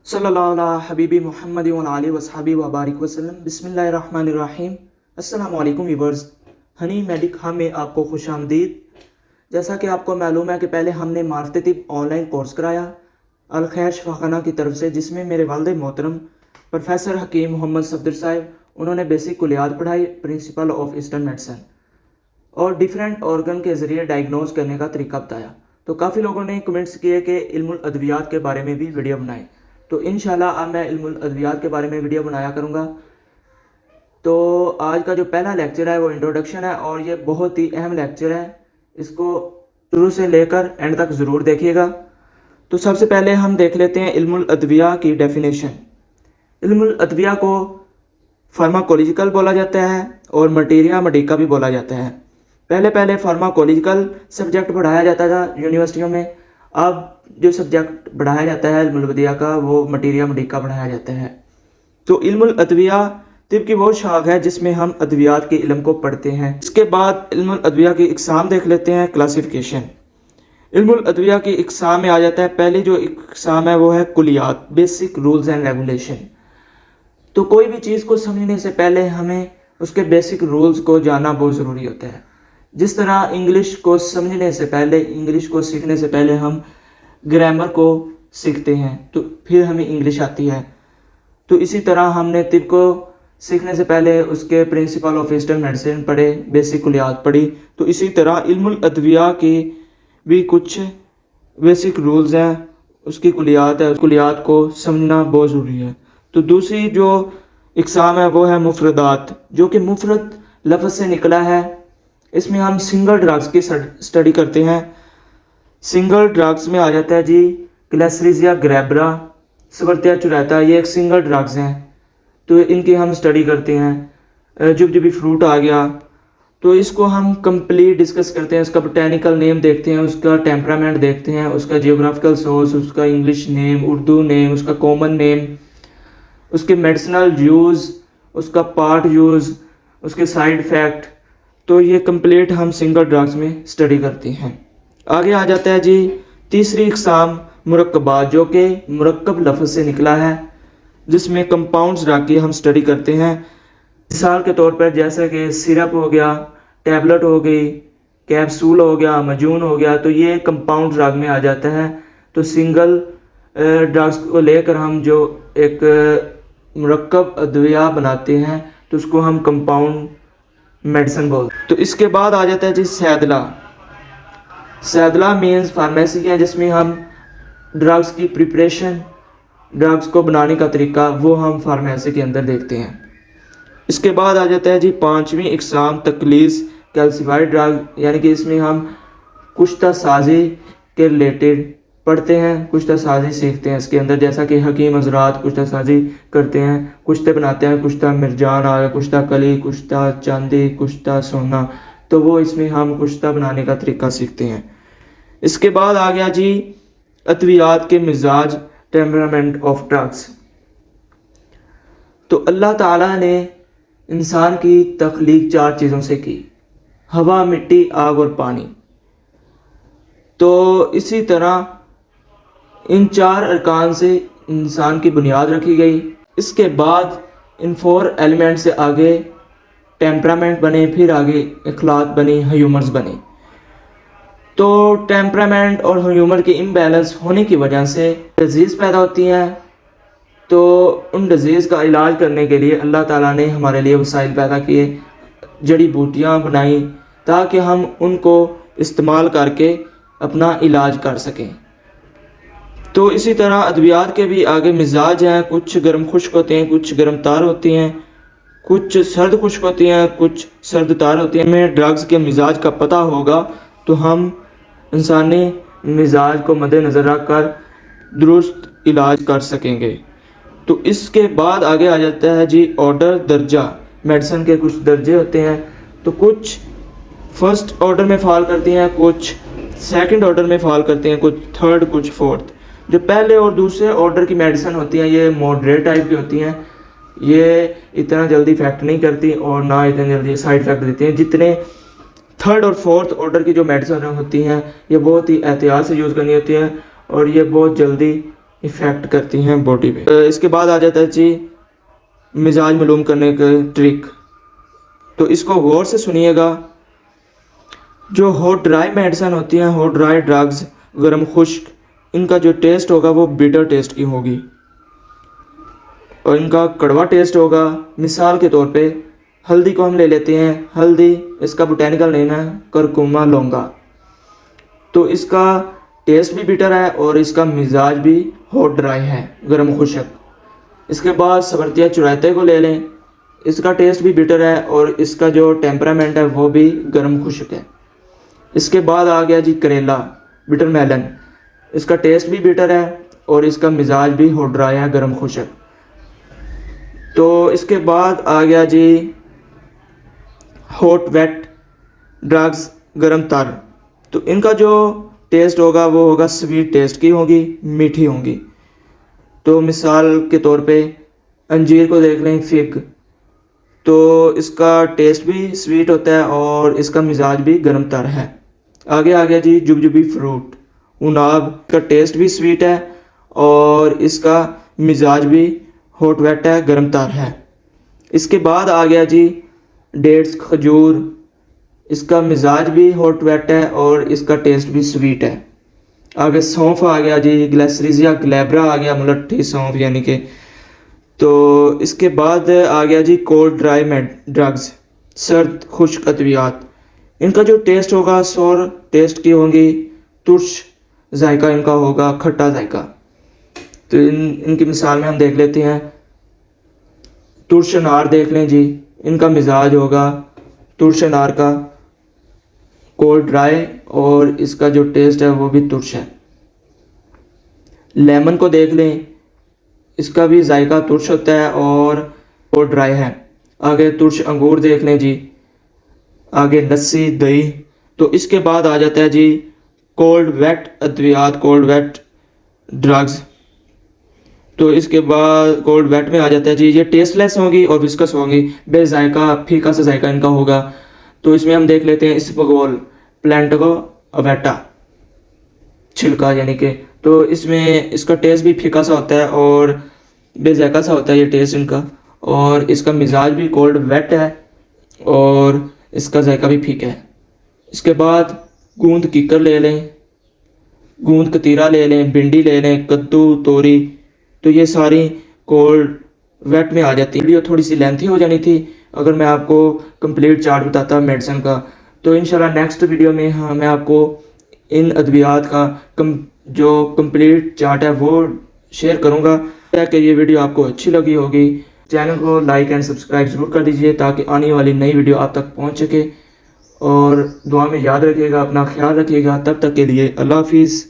सल्लल्लाहु अला हबीबी मुहम्मद व आलिहि वसहबी व बारिक वसल्लम। बिस्मिल्लाहिर्रहमानिर्रहीम। अस्सलामु अलैकुम व्यूअर्स, हनी मेडिका में आपको खुश आमदीद। जैसा कि आपको मालूम है कि पहले हमने मार्फत तिब ऑनलाइन कोर्स कराया अल खैर शफाखाना की तरफ से, जिसमें मेरे वालिद मोहतरम प्रोफेसर हकीम मोहम्मद सफदर साहब उन्होंने बेसिक कुलियात पढ़ाई, प्रिंसिपल ऑफ ईस्टर्न मेडिसिन, और डिफरेंट ऑर्गन के ज़रिए डायग्नोज करने का तरीका बताया। तो काफ़ी लोगों ने कमेंट्स किए कि इल्मुल अद्वियात के बारे में भी वीडियो बनाए, तो इंशाल्लाह अब मैं इल्मुल अद्वियात के बारे में वीडियो बनाया करूँगा। तो आज का जो पहला लेक्चर है वो इंट्रोडक्शन है, और ये बहुत ही अहम लेक्चर है, इसको शुरू से लेकर एंड तक ज़रूर देखिएगा। तो सबसे पहले हम देख लेते हैं इल्मुल अद्विया की डेफिनेशन। इल्मुल अद्विया को फार्माकोलॉजिकल बोला जाता है और मटीरिया मेडिका भी बोला जाता है। पहले फार्माकोलॉजिकल सब्जेक्ट पढ़ाया जाता था यूनिवर्सिटियों में, अब जो सब्जेक्ट पढ़ाया जाता है इल्मुल अद्विया का वो मटीरिया मेडिका पढ़ाया जाता है। तो इल्मुल अद्विया तिब की वो शाख है जिसमें हम अद्वियात के इल्म को पढ़ते हैं। इसके बाद इल्मुल अद्विया की इकसाम देख लेते हैं, क्लासिफिकेशन। इल्मुल अद्विया की इकसाम में आ जाता है, पहली जो इकसाम है वो है कुलियात, बेसिक रूल्स एंड रेगुलेशन। तो कोई भी चीज़ को समझने से पहले हमें उसके बेसिक रूल्स को जानना बहुत ज़रूरी होता है। जिस तरह इंग्लिश को समझने से पहले, इंग्लिश को सीखने से पहले हम ग्रामर को सीखते हैं तो फिर हमें इंग्लिश आती है, तो इसी तरह हमने तिब को सीखने से पहले उसके प्रिंसिपल ऑफ ईस्टर्न मेडिसिन पढ़े, बेसिक कुलियात पढ़ी। तो इसी तरह इल्मुल अद्विया के भी कुछ बेसिक रूल्स हैं, उसकी कुलियात है, उस कुलियात को समझना बहुत ज़रूरी है। तो दूसरी जो इकसाम है वो है मुफरदात, जो कि मुफरद लफ्ज़ से निकला है। इसमें हम सिंगल ड्रग्स की स्टडी करते हैं। सिंगल ड्रग्स में आ जाता है जी क्लैस्ट्रीजिया ग्रैब्रा, सवर्तिया चुराता, ये एक सिंगल ड्रग्स हैं, तो इनकी हम स्टडी करते हैं। जुबजुबी फ्रूट आ गया, तो इसको हम कंप्लीट डिस्कस करते हैं। उसका बोटेनिकल नेम देखते हैं, उसका टेम्परामेंट देखते हैं, उसका जियोग्राफिकल सोर्स, उसका इंग्लिश नेम, उर्दू नेम, उसका कॉमन नेम, उसके मेडिसिनल यूज़, उसका पार्ट यूज़, उसके साइड इफ़ेक्ट। तो ये कंप्लीट हम सिंगल ड्रग्स में स्टडी करते हैं। आगे आ जाता है जी तीसरी इकसाम मुरक्कबात, जो कि मुरक्कब लफ्ज़ से निकला है, जिसमें कंपाउंड्स ड्रग की हम स्टडी करते हैं। मिसाल के तौर पर जैसे कि सिरप हो गया, टैबलेट हो गई, कैप्सूल हो गया, मजून हो गया, तो ये कंपाउंड ड्रग में आ जाता है। तो सिंगल ड्रग्स को लेकर हम जो एक मुरक्कब अद्विया बनाते हैं तो उसको हम कंपाउंड मेडिसिन बोलते हैं। तो इसके बाद आ जाता है जी सैदला। सैदला मीन्स फार्मेसी है, जिसमें हम ड्रग्स की प्रिपरेशन, ड्रग्स को बनाने का तरीका वो हम फार्मेसी के अंदर देखते हैं। इसके बाद आ जाता है जी पांचवी इकसाम तकलीस कैल्सिफाइड ड्रग, यानी कि इसमें हम कुश्ता साजी के रिलेटेड पढ़ते हैं, कुश्ता साजी सीखते हैं इसके अंदर। जैसा कि हकीम हजरात कुश्ता साजी करते हैं, कुश्ते बनाते हैं, कुश्ता मिर्जान आ गया, कुश्ता कली, कुश्ता चांदी, कुश्ता सोना, तो वो इसमें हम कुश्ता बनाने का तरीका सीखते हैं। इसके बाद आ गया जी अद्वियात के मिजाज, टेम्परामेंट ऑफ ड्रग्स। तो अल्लाह ताला ने इंसान की तख्लीक चार चीज़ों से की, हवा, मिट्टी, आग और पानी। तो इसी तरह इन चार अरकान से इंसान की बुनियाद रखी गई। इसके बाद इन फोर एलिमेंट से आगे टेम्परामेंट बने, फिर आगे अखलाक बनी, ह्यूमर्स बने। तो टेम्परामेंट और ह्यूमर के इम्बैलेंस होने की वजह से डिजीज़ पैदा होती हैं। तो उन डिजीज़ का इलाज करने के लिए अल्लाह ताला ने हमारे लिए वसाइल पैदा किए, जड़ी बूटियाँ बनाई, ताकि हम उनको इस्तेमाल करके अपना इलाज कर सकें। तो इसी तरह अद्वियात के भी आगे मिजाज हैं, कुछ गर्म खुश्क होते हैं, कुछ गर्म तार होती हैं, कुछ सर्द खुश्क होती हैं, कुछ सर्द तार होती हैं। हमें ड्रग्स के मिजाज का पता होगा तो हम इंसानी मिजाज को मद्देनज़र रख कर दुरुस्त इलाज कर सकेंगे। तो इसके बाद आगे आ जाता है जी ऑर्डर, दर्जा। मेडिसिन के कुछ दर्जे होते हैं, तो कुछ फर्स्ट ऑर्डर में फॉल करती हैं, कुछ सेकंड ऑर्डर में फॉल करती हैं, कुछ थर्ड, कुछ फोर्थ। जो पहले और दूसरे ऑर्डर की मेडिसिन होती हैं ये मॉडरेट टाइप की होती हैं, ये इतना जल्दी इफेक्ट नहीं करती और ना इतने जल्दी साइड इफेक्ट देती हैं। जितने थर्ड और फोर्थ ऑर्डर की जो मेडिसिन होती हैं ये बहुत ही एहतियात से यूज़ करनी होती हैं और ये बहुत जल्दी इफ़ेक्ट करती हैं बॉडी पे। इसके बाद आ जाता है जी मिजाज मालूम करने का ट्रिक। तो इसको गौर से सुनिएगा। जो हॉट ड्राई मेडिसिन होती हैं, हॉट ड्राई ड्रग्स, गर्म खुश्क, इनका जो टेस्ट होगा वो बिटर टेस्ट की होगी और इनका कड़वा टेस्ट होगा। मिसाल के तौर पे हल्दी को हम ले लेते हैं। हल्दी, इसका बोटेनिकल नेम है करकुमा लौंगा। तो इसका टेस्ट भी बिटर है और इसका मिजाज भी हॉट ड्राई है, गर्म खुश्क। इसके बाद सवरतिया चुराते को ले लें। इसका टेस्ट भी बिटर है और इसका जो टेम्परामेंट है वो भी गर्म खुश्क है। इसके बाद आ गया जी करेला, बिटर मेलन। इसका टेस्ट भी बिटर है और इसका मिजाज भी हॉट ड्राई है, गर्म खुश्क। तो इसके बाद आ गया जी हॉट वेट ड्रग्स, गर्म तर। तो इनका जो टेस्ट होगा वो होगा स्वीट टेस्ट की होगी, मीठी होंगी। तो मिसाल के तौर पे अंजीर को देख लें, फिग। तो इसका टेस्ट भी स्वीट होता है और इसका मिजाज भी गर्म तर है। आगे आ गया जी जुबजुबी फ्रूट, उनाब। का टेस्ट भी स्वीट है और इसका मिजाज भी हॉट वेट है, गर्म तर है। इसके बाद आ गया जी डेट्स, खजूर। इसका मिजाज भी हॉट वेट है और इसका टेस्ट भी स्वीट है। आगे सौंफ आ गया जी, ग्लेसरीजिया ग्लेब्रा आ गया, मुलट्ठी सौंफ यानी कि। तो इसके बाद आ गया जी कोल्ड ड्राई ड्रग्स, सर्द खुश्क अद्वियात। इनका जो टेस्ट होगा सोर टेस्ट की होंगी, तुर्श जायका इनका होगा, खट्टा जायका। तो इनकी मिसाल में हम देख लेते हैं। तुर्श अनार देख लें जी, इनका मिजाज होगा तुर्श अनार का, कोल्ड ड्राई, और इसका जो टेस्ट है वो भी तुर्श है। लेमन को देख लें, इसका भी जायका तुर्श होता है और कोल्ड ड्राई है। आगे तुर्श अंगूर देख लें जी। आगे लस्सी, दही। तो इसके बाद आ जाता है जी कोल्ड वेट अद्वियात, कोल्ड वेट ड्रग्स। तो इसके बाद कोल्ड वेट में आ जाता है जी ये टेस्टलेस होंगी और विस्कस होंगी, बेजायका, फीका सा जायका इनका होगा। तो इसमें हम देख लेते हैं इसबगोल, प्लांटगो अवेटा, छिलका यानी कि। तो इसमें इसका टेस्ट भी फीका सा होता है और बेजायका सा होता है ये टेस्ट इनका, और इसका मिजाज भी कोल्ड वेट है और इसका जायका भी फीका है। इसके बाद गूंद कीकर ले लें, गूंद कतीरा ले लें, भिंडी ले लें, कद्दू, तोरी। तो ये सारी कोल्ड वेट में आ जाती है। वीडियो थोड़ी सी लेंथी हो जानी थी अगर मैं आपको कंप्लीट चार्ट बताता मेडिसिन का। तो इंशाल्लाह नेक्स्ट वीडियो में मैं आपको इन अद्वियात का जो कंप्लीट चार्ट है वो शेयर करूँगा। कि ये वीडियो आपको अच्छी लगी होगी। चैनल को लाइक एंड सब्सक्राइब ज़रूर कर दीजिए ताकि आने वाली नई वीडियो आप तक पहुँच सके। और दुआ में याद रखिएगा, अपना ख्याल रखिएगा। तब तक के लिए अल्लाह हाफिज़।